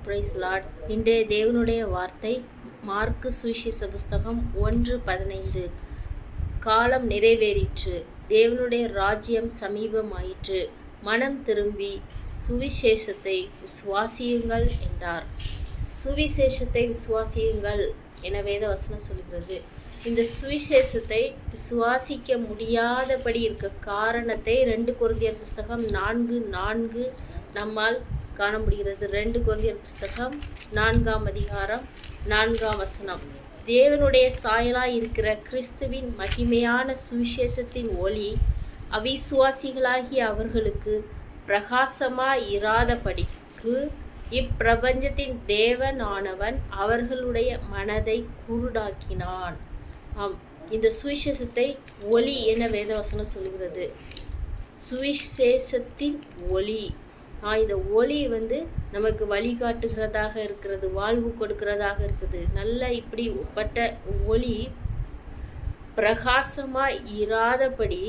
Price Lord. இன்றைய தேவனுடைய வார்த்தை மார்க்கு சுவிசேஷ புஸ்தகம் 1:15. காலம் நிறைவேறிற்று, தேவனுடைய ராஜ்யம் சமீபமாயிற்று, மனம் திரும்பி சுவிசேஷத்தை விசுவாசியுங்கள் என்றார். சுவிசேஷத்தை விசுவாசியுங்கள் என வேத வசனம் சொல்கிறது. இந்த சுவிசேஷத்தை விசுவாசிக்க முடியாதபடி இருக்க காரணத்தை 2 கொரிந்தியர் புஸ்தகம் 4:4 நம்மால் காண முடிகிறது. 2 கொரிந்தியர் புஸ்தகம் 4ஆம் அதிகாரம் 4ஆம் வசனம். தேவனுடைய சாயலாய் இருக்கிற கிறிஸ்துவின் மகிமையான சுவிசேஷத்தின் ஒளி அவிசுவாசிகளாகிய அவர்களுக்கு பிரகாசமாய் இராதபடிக்கு இப்பிரபஞ்சத்தின் தேவனானவன் அவர்களுடைய மனதை குருடாக்கினான். இந்த சுவிசேஷத்தை ஒளி என வேதவசனம் சொல்கிறது. சுவிசேஷத்தின் ஒளி, இந்த ஒளி நமக்கு வழிகாட்டுகிறதாக இருக்கிறது, வாழ்வு கொடுக்கிறதாக இருக்குது. நல்ல இப்படிப்பட்ட ஒளி பிரகாசமாய் இராதபடி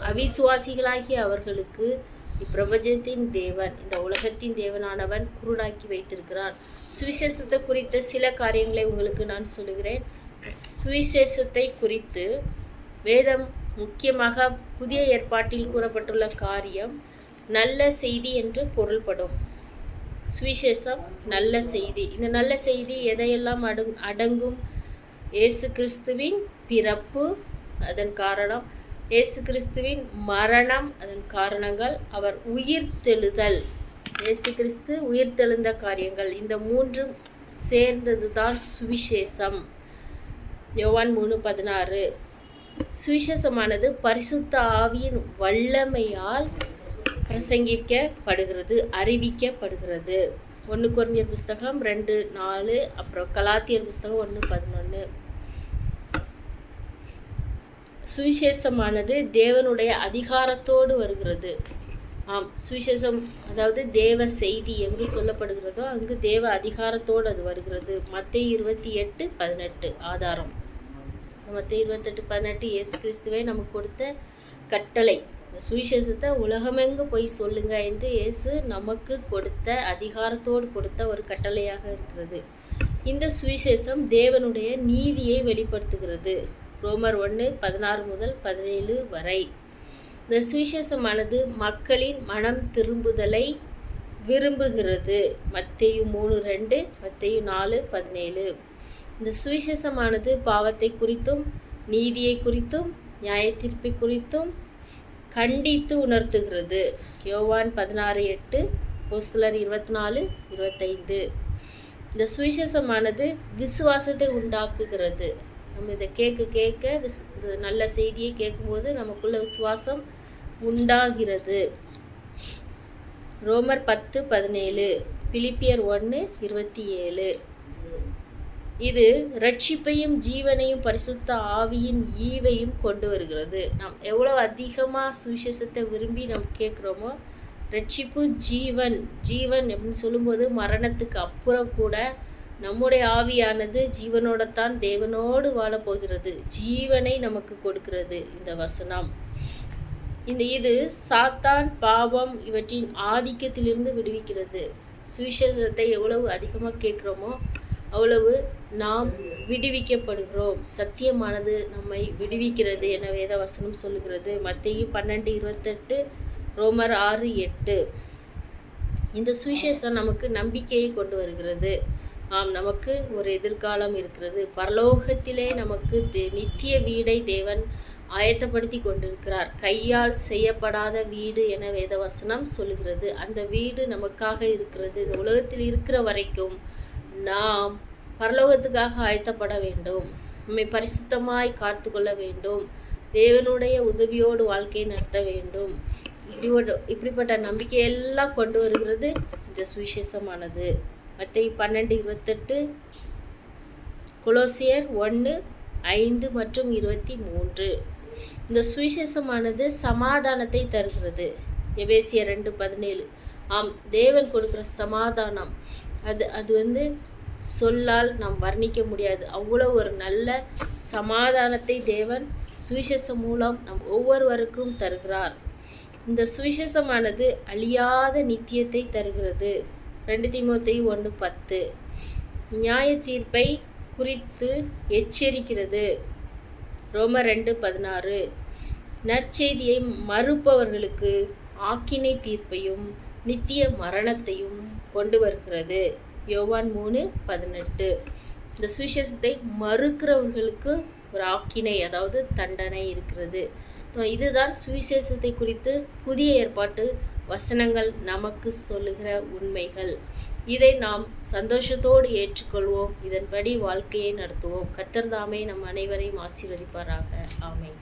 அவிசுவாசிகளாகிய அவர்களுக்கு இப்பிரபஞ்சத்தின் தேவன், இந்த உலகத்தின் தேவனானவன் குருடாக்கி வைத்திருக்கிறார். சுவிசேஷத்தை குறித்த சில காரியங்களை உங்களுக்கு நான் சொல்லுகிறேன். சுவிசேஷத்தை குறித்து வேதம் முக்கியமாக புதிய ஏற்பாட்டில் கூறப்பட்டுள்ள காரியம் நல்ல செய்தி என்று பொருள்படும். சுவிசேஷம் நல்ல செய்தி. இந்த நல்ல செய்தி எதையெல்லாம் அடங்கும்? இயேசு கிறிஸ்துவின் பிறப்பு, அதன் காரணம்; இயேசு கிறிஸ்துவின் மரணம், அதன் காரணங்கள்; அவர் உயிர்த்தெழுதல், இயேசு கிறிஸ்து உயிர்த்தெழுந்த காரியங்கள். இந்த மூன்றும் சேர்ந்தது தான் சுவிசேஷம். யோவான் 3:16. சுவிசேஷமானது பரிசுத்த ஆவியின் வல்லமையால் பிரசங்கிக்கப்படுகிறது, அறிவிக்கப்படுகிறது. 1 கொரிந்தியர் புஸ்தகம் 2:4, அப்புறம் கலாத்தியர் புஸ்தகம் 1:11. சுவிசேஷமானது தேவனுடைய அதிகாரத்தோடு வருகிறது. சுவிசேஷம் அதாவது தேவ செய்தி எங்கு சொல்லப்படுகிறதோ அங்கு தேவ அதிகாரத்தோடு அது வருகிறது. மத்தேயு 28:18 ஆதாரம். மத்தேயு 28:18 இயேசு கிறிஸ்துவே நமக்கு கொடுத்த கட்டளை. சுவிசேஷத்தை உலகமெங்கு போய் சொல்லுங்க என்று இயேசு நமக்கு கொடுத்த, அதிகாரத்தோடு கொடுத்த ஒரு கட்டளையாக இருக்கிறது. இந்த சுவிசேஷம் தேவனுடைய நீதியை வெளிப்படுத்துகிறது. ரோமர் 1:16 முதல் 17 வரை. இந்த சுவிசேஷமானது மக்களின் மனம் திரும்புதலை விரும்புகிறது. மத்தேயு 3:2, மத்தேயு 4:17. இந்த சுவிசேஷமானது பாவத்தை குறித்தும் நீதியை குறித்தும் நியாயத்தீர்ப்பை குறித்தும் கண்டித்து உணர்த்துகிறது. யோவான் 16:8, அப்போஸ்தலர் 24:25. இந்த சுவிசேஷமானது விசுவாசத்தை உண்டாக்குகிறது. நம்ம இதை கேட்க நல்ல செய்தியை கேட்கும்போது நமக்குள்ள விசுவாசம் உண்டாகிறது. ரோமர் 10:17, பிலிப்பியர் 1:27. இது ரட்சிப்பையும் ஜீவனையும் பரிசுத்த ஆவியின் ஈவையும் கொண்டு வருகிறது. நாம் எவ்வளோ அதிகமாக சுவிசேஷத்தை விரும்பி நாம் கேட்குறோமோ, ரட்சிப்பு ஜீவன் அப்படின்னு சொல்லும்போது மரணத்துக்கு அப்புறம் கூட நம்முடைய ஆவியானது ஜீவனோடத்தான் தேவனோடு வாழப்போகிறது. ஜீவனை நமக்கு கொடுக்கிறது இந்த வசனம். இது சாத்தான், பாவம் இவற்றின் ஆதிக்கத்திலிருந்து விடுவிக்கிறது. சுவிசேஷத்தை எவ்வளவு அதிகமாக கேட்குறோமோ அவ்வளவு நாம் விடுவிக்கப்படுகிறோம். சத்தியமானது நம்மை விடுவிக்கிறது என வேத வசனம் சொல்லுகிறது. மத்தேயு 12:28, ரோமர் 6:8. இந்த சுவிசேஷம் நமக்கு நம்பிக்கையை கொண்டு வருகிறது. நமக்கு ஒரு எதிர்காலம் இருக்கிறது. பரலோகத்திலே நமக்கு நித்திய வீடை தேவன் ஆயத்தப்படுத்தி கொண்டிருக்கிறார். கையால் செய்யப்படாத வீடு என வேதவசனம் சொல்லுகிறது. அந்த வீடு நமக்காக இருக்கிறது. இந்த உலகத்தில் இருக்கிற வரைக்கும் நாம் பரலோகத்துக்காக ஆயத்தப்பட வேண்டும். நம்மை பரிசுத்தமாய் காத்து கொள்ள வேண்டும். தேவனுடைய உதவியோடு வாழ்க்கையை நடத்த வேண்டும். இப்படிப்பட்ட நம்பிக்கையெல்லாம் கொண்டு வருகிறது இந்த சுவிசேஷமானது. மத்தேயு 12:28, கொலோசியர் 1:5 மற்றும் 23. இந்த சுவிசேஷமானது சமாதானத்தை தருகிறது. எபேசியர் 2:17. தேவன் கொடுக்குற சமாதானம் அது சொல்லால் நாம் வர்ணிக்க முடியாது. அவ்வளோ ஒரு நல்ல சமாதானத்தை தேவன் சுவிசேஷம் மூலம் நம் ஒவ்வொருவருக்கும் தருகிறார். இந்த சுவிசேஷமானது அழியாத நித்தியத்தை தருகிறது. 2 தீமோத்தேயு 1:10 நியாய தீர்ப்பை குறித்து எச்சரிக்கிறது. ரோமர் 2:16 நற்செய்தியை மறுப்பவர்களுக்கு ஆக்கினை தீர்ப்பையும் நித்திய மரணத்தையும் கொண்டு வருகிறது. யோவான் 3:18 இந்த சுவிசேஷத்தை மறுக்கிறவர்களுக்கு ஒரு ஆக்கினை, அதாவது தண்டனை இருக்கிறது. இதுதான் சுவிசேஷத்தை குறித்து புதிய ஏற்பாட்டு வசனங்கள் நமக்கு சொல்லுகிற உண்மைகள். இதை நாம் சந்தோஷத்தோடு ஏற்றுக்கொள்வோம். இதன்படி வாழ்க்கையை நடத்துவோம். கர்த்தர் தாமே நம் அனைவரையும் ஆசீர்வதிப்பாராக. ஆமென்.